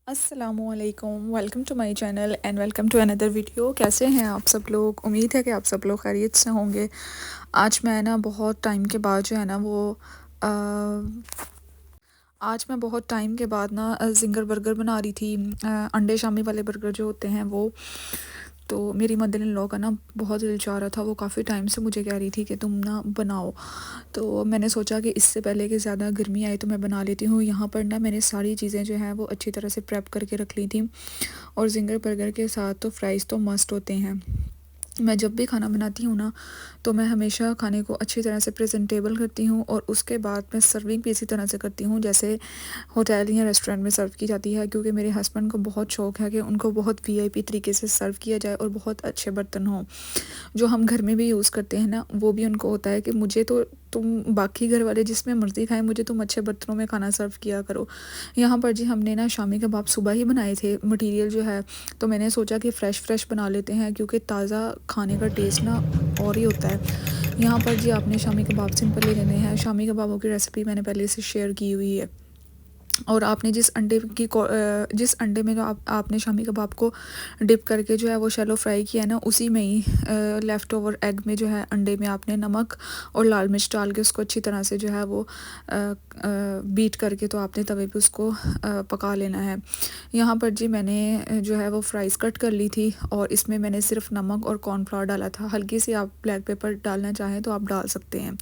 अस्सलामुअलैकुम, welcome to my channel and welcome to another video. कैसे हैं आप सब लोग? उम्मीद है कि आप सब लोग खैरियत से होंगे। आज मैं ना बहुत टाइम के बाद जो है ना वो अ, आज मैं बहुत टाइम के बाद ना जिंगर बर्गर बना रही थी। अंडे शामी वाले बर्गर जो होते हैं वो। तो मेरी मदर इन लॉ का ना बहुत दिल चाह रहा था, वो काफ़ी टाइम से मुझे कह रही थी कि तुम ना बनाओ। तो मैंने सोचा कि इससे पहले कि ज़्यादा गर्मी आए तो मैं बना लेती हूँ। यहाँ पर ना मैंने सारी चीज़ें जो हैं वो अच्छी तरह से प्रेप करके रख ली थी। और जिंगर बर्गर के साथ तो फ्राइज़ तो मस्ट होते हैं। मैं जब भी खाना बनाती हूँ ना तो मैं हमेशा खाने को अच्छी तरह से प्रेजेंटेबल करती हूँ और उसके बाद मैं सर्विंग भी इसी तरह से करती हूँ जैसे होटल या रेस्टोरेंट में सर्व की जाती है, क्योंकि मेरे हस्बैंड को बहुत शौक है कि उनको बहुत वीआईपी तरीके से सर्व किया जाए और बहुत अच्छे बर्तन हों। जो हम घर में भी यूज़ करते हैं ना, वो भी उनको होता है कि मुझे तो तुम बाकी घर वाले जिसमें मर्ज़ी खाएं, मुझे तुम अच्छे बर्तनों में खाना सर्व किया करो। यहाँ पर जी हमने ना शामी कबाब सुबह ही बनाए थे, मटेरियल जो है तो मैंने सोचा कि फ़्रेश बना लेते हैं क्योंकि ताज़ा खाने का टेस्ट ना और ही होता है। यहाँ पर जी आपने शामी कबाब सिंपल ही लेने हैं। शामी कबाबों की रेसिपी मैंने पहले से शेयर की हुई है। और आपने जिस अंडे में जो आपने शामी कबाब को डिप करके जो है वो शैलो फ्राई किया है ना, उसी में ही लेफ़्ट ओवर एग में जो है अंडे में आपने नमक और लाल मिर्च डाल के उसको अच्छी तरह से जो है वो बीट करके तो आपने तवे पे उसको पका लेना है। यहाँ पर जी मैंने जो है वो फ्राइज़ कट कर ली थी और इसमें मैंने सिर्फ नमक और कॉर्नफ्लावर डाला था। हल्की सी आप ब्लैक पेपर डालना चाहें तो आप डाल सकते हैं।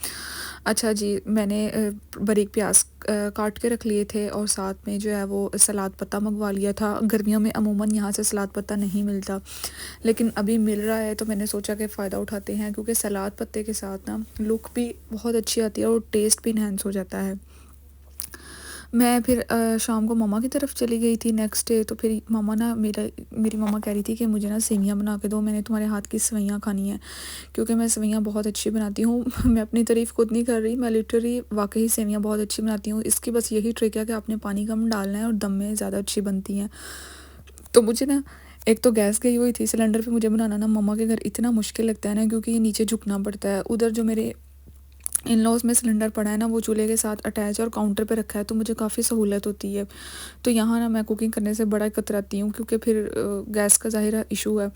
अच्छा जी, मैंने बारीक प्याज काट के रख लिए थे और साथ में जो है वो सलाद पत्ता मंगवा लिया था। गर्मियों में अमूमन यहाँ से सलाद पत्ता नहीं मिलता, लेकिन अभी मिल रहा है तो मैंने सोचा कि फ़ायदा उठाते हैं, क्योंकि सलाद पत्ते के साथ ना लुक भी बहुत अच्छी आती है और टेस्ट भी इन्हेंस हो जाता है। मैं फिर शाम को मम्मा की तरफ चली गई थी नेक्स्ट डे। तो फिर मम्मा ना मेरी मम्मा कह रही थी कि मुझे ना सेवियाँ बना के दो, मैंने तुम्हारे हाथ की सेवइयाँ खानी है, क्योंकि मैं सेवइयाँ बहुत अच्छी बनाती हूँ। मैं अपनी तारीफ़ खुद नहीं कर रही, मैं लिटरली वाकई सेवइयाँ बहुत अच्छी बनाती हूँ। इसकी बस यही ट्रिक है कि आपने पानी कम डालना है और दम में ज़्यादा अच्छी बनती हैं। तो मुझे ना एक तो गैस गई हुई थी, सिलेंडर पे मुझे बनाना ना मम्मा के घर इतना मुश्किल लगता है ना, क्योंकि ये नीचे झुकना पड़ता है। उधर जो मेरे इन लॉज़ में सिलेंडर पड़ा है ना, वो चूल्हे के साथ अटैच और काउंटर पे रखा है, तो मुझे काफ़ी सहूलत होती है। तो यहाँ ना मैं कुकिंग करने से बड़ा कतराती हूँ, क्योंकि फिर गैस का ज़ाहिर इशू है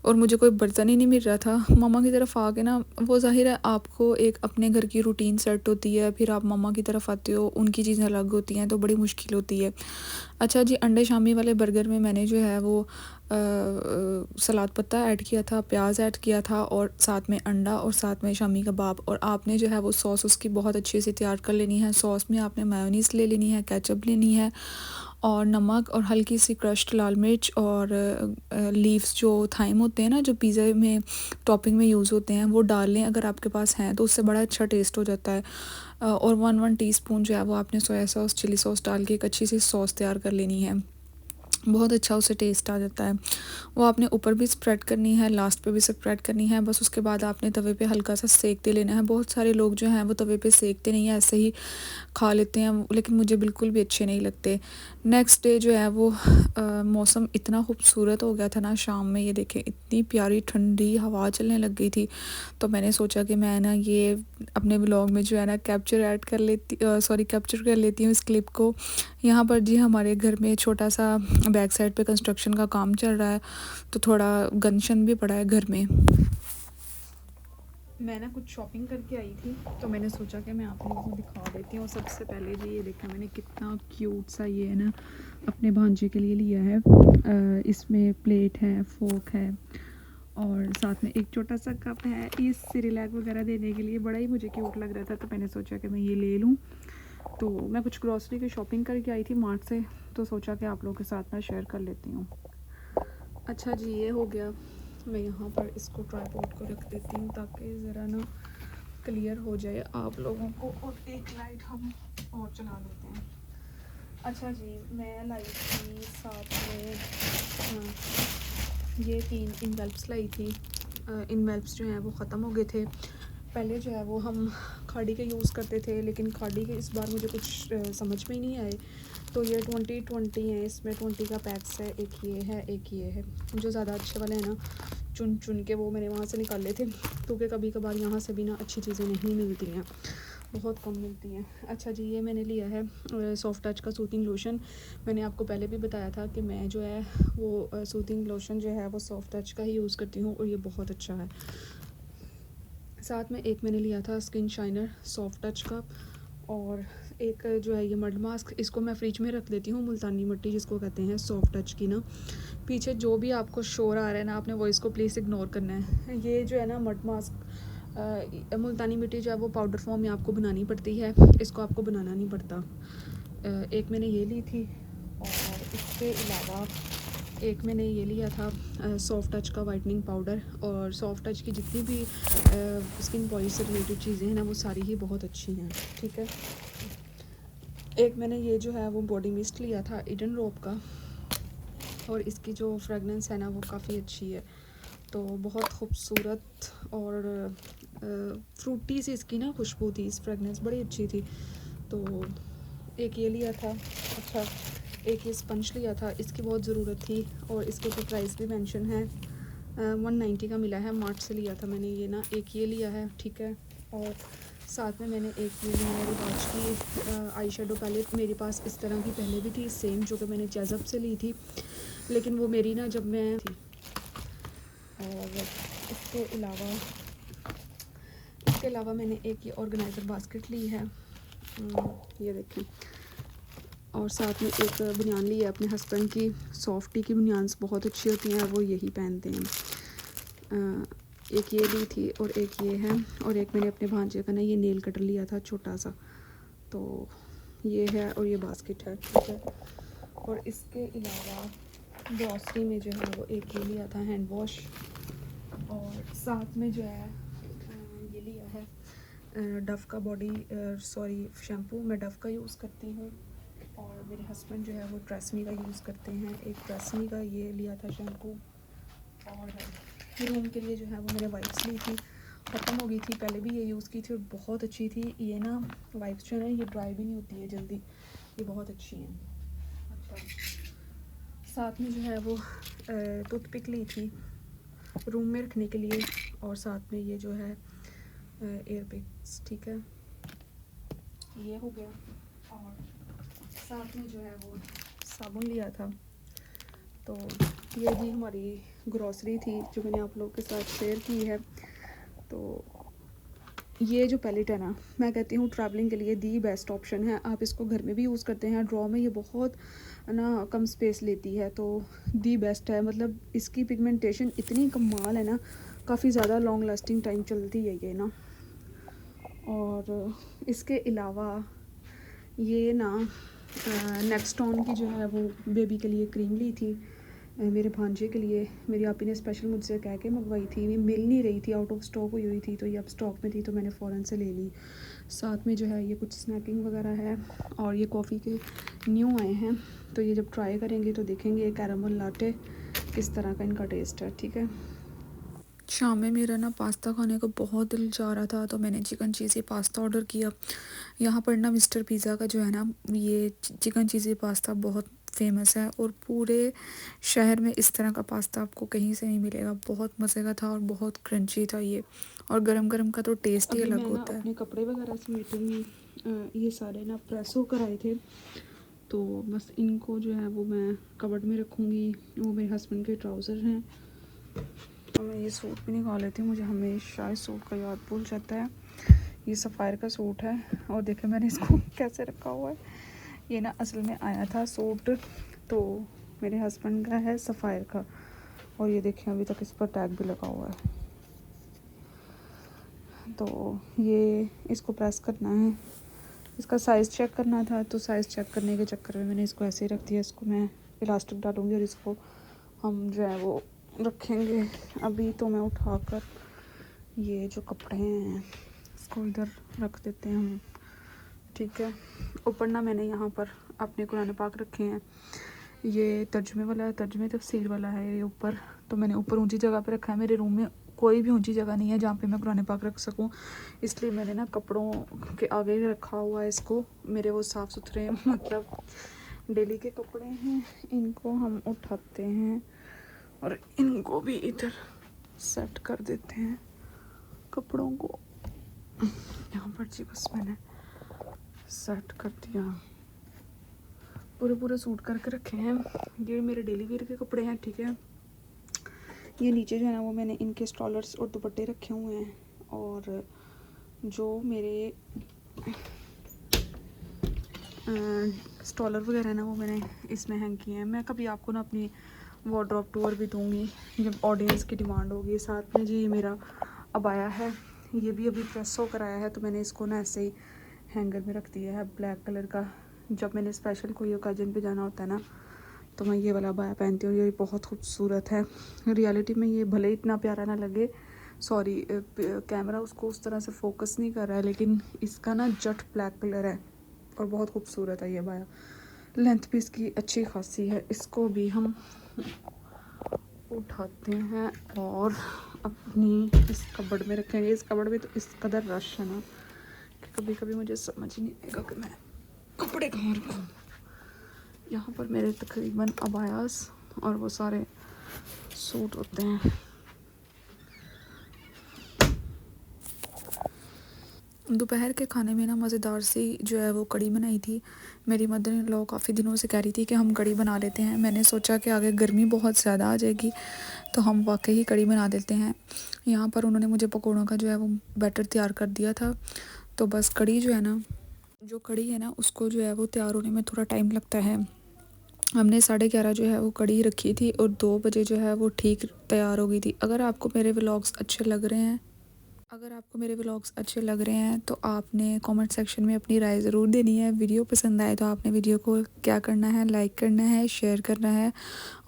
और मुझे कोई बर्तन ही नहीं मिल रहा था। मम्मा की तरफ आके ना वो ज़ाहिर है आपको एक अपने घर की रूटीन सेट होती है, फिर आप मम्मा की तरफ आते हो, उनकी चीज़ें अलग होती हैं, तो बड़ी मुश्किल होती है। अच्छा जी, अंडे शामी वाले बर्गर में मैंने जो है वो सलाद पत्ता ऐड किया था, प्याज ऐड किया था और साथ में अंडा और साथ में शामी कबाब। और आपने जो है वो सॉस उसकी बहुत अच्छे से तैयार कर लेनी है। सॉस में आपने मेयोनीज़ ले लेनी है, केचप लेनी है और नमक और हल्की सी क्रश्ड लाल मिर्च और लीव्स जो थाइम होते हैं ना, जो पिज़्ज़ा में टॉपिंग में यूज़ होते हैं, वो डाल लें अगर आपके पास हैं, तो उससे बड़ा अच्छा टेस्ट हो जाता है। और 1 टीस्पून जो है वो आपने सोया सॉस चिली सॉस डाल के एक अच्छी सी सॉस तैयार कर लेनी है। बहुत अच्छा उससे टेस्ट आ जाता है। वो आपने ऊपर भी स्प्रेड करनी है, लास्ट पे भी स्प्रेड करनी है। बस उसके बाद आपने तवे पे हल्का सा सेक दे लेना है। बहुत सारे लोग जो हैं वो तवे पे सेकते नहीं हैं, ऐसे ही खा लेते हैं, लेकिन मुझे बिल्कुल भी अच्छे नहीं लगते। नेक्स्ट डे जो है वो मौसम इतना खूबसूरत हो गया था ना, शाम में ये देखें इतनी प्यारी ठंडी हवा चलने लग गई थी। तो मैंने सोचा कि मैं ना ये अपने व्लॉग में जो है ना कैप्चर कर लेती हूँ इस क्लिप को। यहाँ पर जी हमारे घर में छोटा सा बैक साइड पे कंस्ट्रक्शन का काम चल रहा है, तो थोड़ा गंशन भी पड़ा है घर में। मैं ना कुछ शॉपिंग करके आई थी, तो मैंने सोचा कि मैं आप लोगों को दिखा देती हूँ। सबसे पहले जी ये देखा मैंने, कितना क्यूट सा ये है ना, अपने भांजे के लिए लिया है। इसमें प्लेट है, फोक है और साथ में एक छोटा सा कप है। ये सिरिलैक वगैरह देने के लिए बड़ा ही मुझे क्यूट लग रहा था, तो मैंने सोचा कि मैं ये ले लूँ। तो मैं कुछ ग्रॉसरी की शॉपिंग करके आई थी मार्ट से, तो सोचा कि आप लोगों के साथ मैं शेयर कर लेती हूँ। अच्छा जी, ये हो गया। मैं यहाँ पर इसको ट्राइपॉड को रख देती हूँ ताकि ज़रा ना क्लियर हो जाए आप लोगों को, और एक लाइट हम और चला लेते हैं। अच्छा जी, मैं लाई थी साथ में ये 3 इनवेल्प्स लाई थी। इनवेल्प्स जो हैं वो ख़त्म हो गए थे। पहले जो है वो हम खाड़ी के यूज़ करते थे, लेकिन खाड़ी के इस बार मुझे कुछ समझ में ही नहीं आए, तो ये 20 है, इसमें 20 का पैक्स है। एक ये है, एक ये है। जो ज़्यादा अच्छे वाले हैं ना, चुन के वो मैंने वहाँ से निकाले थे, क्योंकि कभी कभार यहाँ से भी ना अच्छी चीज़ें नहीं मिलती हैं। बहुत कम मिलती हैं। अच्छा जी, ये मैंने लिया है सॉफ्ट टच का सूथिंग लोशन। मैंने आपको पहले भी बताया था कि मैं जो है वो सूथिंग लोशन जो है वो सॉफ्ट टच का ही यूज़ करती हूँ और ये बहुत अच्छा है। साथ में एक मैंने लिया था स्किन शाइनर सॉफ्ट टच का, और एक जो है ये मड मास्क। इसको मैं फ्रिज में रख देती हूँ, मुल्तानी मिट्टी जिसको कहते हैं सॉफ्ट टच की ना। पीछे जो भी आपको शोर आ रहा है ना, आपने वॉइस को प्लीज़ इग्नोर करना है। ये जो है ना मड मास्क, मुल्तानी मिट्टी जो है वो पाउडर फॉर्म में आपको बनानी पड़ती है, इसको आपको बनाना नहीं पड़ता। एक मैंने ये ली थी, और इसके अलावा एक मैंने ये लिया था सॉफ्ट टच का वाइटनिंग पाउडर। और सॉफ्ट टच की जितनी भी स्किन पॉलिश से रिलेटेड चीज़ें हैं ना, वो सारी ही बहुत अच्छी हैं, ठीक है। एक मैंने ये जो है वो बॉडी मिस्ट लिया था ईडन रोप का, और इसकी जो फ्रेगनेंस है ना वो काफ़ी अच्छी है, तो बहुत खूबसूरत और फ्रूटी सी इसकी ना खुशबू थी, इस फ्रेगनेंस बड़ी अच्छी थी। तो एक ये लिया था। अच्छा, एक ये स्पंज लिया था, इसकी बहुत ज़रूरत थी, और इसके ऊपर प्राइस भी मेंशन है। 190 का मिला है, मार्ट से लिया था मैंने ये ना। एक ये लिया है, ठीक है। और साथ में मैंने एक ये ली है रिबाज की आई शेडो पैलेट। मेरे पास इस तरह की पहले भी थी सेम, जो कि मैंने जैज़ब से ली थी, लेकिन वो मेरी ना जब मैं थी। और इसके अलावा मैंने एक ये ऑर्गेनाइज़र बास्केट ली है, ये देखें। और साथ में एक बनियान ली है अपने हस्बैंड की, सॉफ्टी की बनियान्स बहुत अच्छी होती हैं, वो यही पहनते हैं। एक ये ली थी, और एक ये है, और एक मैंने अपने भांजे का ना ये नेल कटर लिया था छोटा सा, तो ये है, और ये बास्केट है, ठीक है। और इसके अलावा ग्रॉसरी में जो है वो एक ये लिया था हैंड वॉश, और साथ में जो है ये लिया है डव का शैम्पू। मैं डव का यूज़ करती हूँ, और मेरे हस्बैंड जो है वो ट्रेसमी का यूज़ करते हैं। एक ट्रेसमी का ये लिया था शैम्पू, और रूम के लिए जो है वो मैंने वाइप्स ली थी, ख़त्म हो गई थी, पहले भी ये यूज़ की थी और बहुत अच्छी थी। ये ना वाइप्स जो है ना ये ड्राई भी नहीं होती है जल्दी, ये बहुत अच्छी हैं। अच्छा, साथ में जो है वो टूथपिक ली थी रूम में रखने के लिए, और साथ में ये जो है एयर पिक्स, ठीक है, ये हो गया। और साथ में जो है वो साबुन लिया था। तो ये भी हमारी ग्रॉसरी थी जो मैंने आप लोगों के साथ शेयर की है। तो ये जो पैलेट है ना, मैं कहती हूँ ट्रैवलिंग के लिए दी बेस्ट ऑप्शन है। आप इसको घर में भी यूज़ करते हैं, ड्रॉ में ये बहुत ना कम स्पेस लेती है, तो दी बेस्ट है। मतलब इसकी पिगमेंटेशन इतनी कमाल है ना, काफ़ी ज़्यादा लॉन्ग लास्टिंग टाइम चलती है ये ना। और इसके अलावा ये ना नेक्स्टॉन की जो है वो बेबी के लिए क्रीम ली थी, मेरे भांजे के लिए। मेरी आपी ने स्पेशल मुझसे कह के मंगवाई थी, ये मिल नहीं रही थी, आउट ऑफ स्टॉक हुई थी, तो ये अब स्टॉक में थी तो मैंने फ़ौरन से ले ली। साथ में जो है ये कुछ स्नैकिंग वगैरह है, और ये कॉफ़ी के न्यू आए हैं, तो ये जब ट्राई करेंगे तो देखेंगे कैरामल लाटे किस तरह का इनका टेस्ट है, ठीक है। शाम में मेरा ना पास्ता खाने का बहुत दिल चाह रहा था, तो मैंने चिकन चीज़ी पास्ता ऑर्डर किया। यहाँ पर ना मिस्टर पिज़्ज़ा का जो है ना ये चिकन चीज़ी पास्ता बहुत फेमस है, और पूरे शहर में इस तरह का पास्ता आपको कहीं से नहीं मिलेगा। बहुत मज़े का था और बहुत क्रंची था ये, और गरम गरम का तो टेस्ट ही अलग होता है। अपने कपड़े वगैरह समेटूँगी, ये सारे ना प्रेस होकर आए थे, तो बस इनको जो है वो मैं कबर्ड में रखूँगी। वो मेरे हस्बैंड के ट्राउज़र हैं, और मैं ये सूट भी निकाल लेती हूँ, मुझे हमेशा इस सूट का याद भूल जाता है। ये सफ़ायर का सूट है, और देखें मैंने इसको कैसे रखा हुआ है। ये ना असल में आया था सूट, तो मेरे हस्बैंड का है सफ़ायर का, और ये देखें अभी तक इस पर टैग भी लगा हुआ है। तो ये इसको प्रेस करना है, इसका साइज़ चेक करना था, तो साइज़ चेक करने के चक्कर में मैंने इसको ऐसे ही रख दिया। इसको मैं इलास्टिक डालूँगी और इसको हम जो है वो रखेंगे। अभी तो मैं उठाकर ये जो कपड़े हैं इसको इधर रख देते हैं हम, ठीक है। ऊपर ना मैंने यहाँ पर अपने कुरान पाक रखे हैं, ये तर्जुमे वाला है, तर्जुमे तफसीर वाला है ये ऊपर, तो मैंने ऊपर ऊंची जगह पे रखा है। मेरे रूम में कोई भी ऊंची जगह नहीं है जहाँ पे मैं कुरान पाक रख सकूँ, इसलिए मैंने ना कपड़ों के आगे रखा हुआ है इसको। मेरे वो साफ़ सुथरे मतलब डेली के कपड़े हैं, इनको हम उठाते हैं और इनको भी इधर सेट कर देते हैं कपड़ों को। यहाँ पर जी बस मैंने सेट कर दिया। पूरे सूट करके रखे हैं। ये मेरे डेली वेयर के कपड़े हैं, ठीक है। ये नीचे जो है ना वो मैंने इनके स्टॉलर्स और दुपट्टे रखे हुए हैं, और जो मेरे स्टॉलर वगैरह है ना वो मैंने इसमें हैंग किए हैं। मैं कभी आपको ना अपनी वार्डरोब टूर भी दूंगी जब ऑडियंस की डिमांड होगी। साथ में जी मेरा अबाया है, ये भी अभी प्रेस होकर आया है, तो मैंने इसको ना ऐसे ही हैंगर में रख दिया है ब्लैक कलर का। जब मैंने स्पेशल कोई ओकेजन पे जाना होता है ना तो मैं ये वाला अबाया पहनती हूँ। ये बहुत खूबसूरत है। रियलिटी में ये भले इतना प्यारा ना लगे, सॉरी कैमरा उसको उस तरह से फोकस नहीं कर रहा है, लेकिन इसका ना जट ब्लैक कलर है और बहुत खूबसूरत है ये अबाया। लेंथ भी इसकी अच्छी खासी है। इसको भी हम उठाते हैं और अपनी इस कबर्ड में रखेंगे। इस कबर्ड में तो इस कदर रश है ना कि कभी कभी मुझे समझ ही नहीं आएगा कि मैं कपड़े कहाँ रखूँ। यहाँ पर मेरे तकरीबन अबायास और वो सारे सूट होते हैं। दोपहर के खाने में ना मज़ेदार सी जो है वो कड़ी बनाई थी। मेरी मदर इन लॉ काफ़ी दिनों से कह रही थी कि हम कड़ी बना लेते हैं। मैंने सोचा कि आगे गर्मी बहुत ज़्यादा आ जाएगी तो हम वाकई ही कड़ी बना देते हैं। यहाँ पर उन्होंने मुझे पकौड़ों का जो है वो बैटर तैयार कर दिया था। तो बस कड़ी जो है ना उसको जो है वो तैयार होने में थोड़ा टाइम लगता है। हमने 11:30 जो है वो कड़ी रखी थी और 2 बजे जो है वो ठीक तैयार हो गई थी। अगर आपको मेरे व्लॉग्स अच्छे लग रहे हैं तो आपने कमेंट सेक्शन में अपनी राय ज़रूर देनी है। वीडियो पसंद आए तो आपने वीडियो को क्या करना है, लाइक करना है, शेयर करना है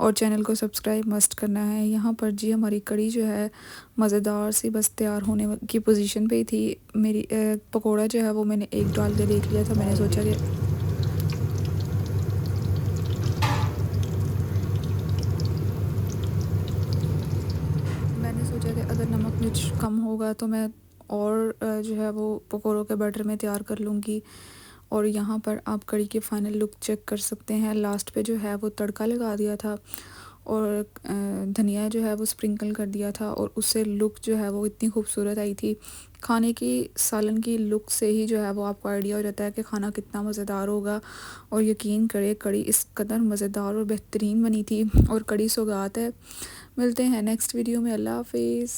और चैनल को सब्सक्राइब मस्ट करना है। यहाँ पर जी हमारी कड़ी जो है मज़ेदार सी बस तैयार होने की पोजीशन पे ही थी। मेरी पकोड़ा जो है वो मैंने एक डाल के देख लिया था। मैंने सोचा कि अगर नमक मिर्च कम होगा तो मैं और जो है वो पकौड़ों के बैटर में तैयार कर लूँगी। और यहाँ पर आप कड़ी की फ़ाइनल लुक चेक कर सकते हैं। लास्ट पे जो है वो तड़का लगा दिया था और धनिया जो है वो स्प्रिंकल कर दिया था और उससे लुक जो है वो इतनी खूबसूरत आई थी। खाने की सालन की लुक से ही जो है वो आपको आइडिया हो जाता है कि खाना कितना मज़ेदार होगा। और यकीन करें कड़ी इस कदर मज़ेदार और बेहतरीन बनी थी और कड़ी सौगात है। मिलते हैं नेक्स्ट वीडियो में। अल्लाह हाफिज़।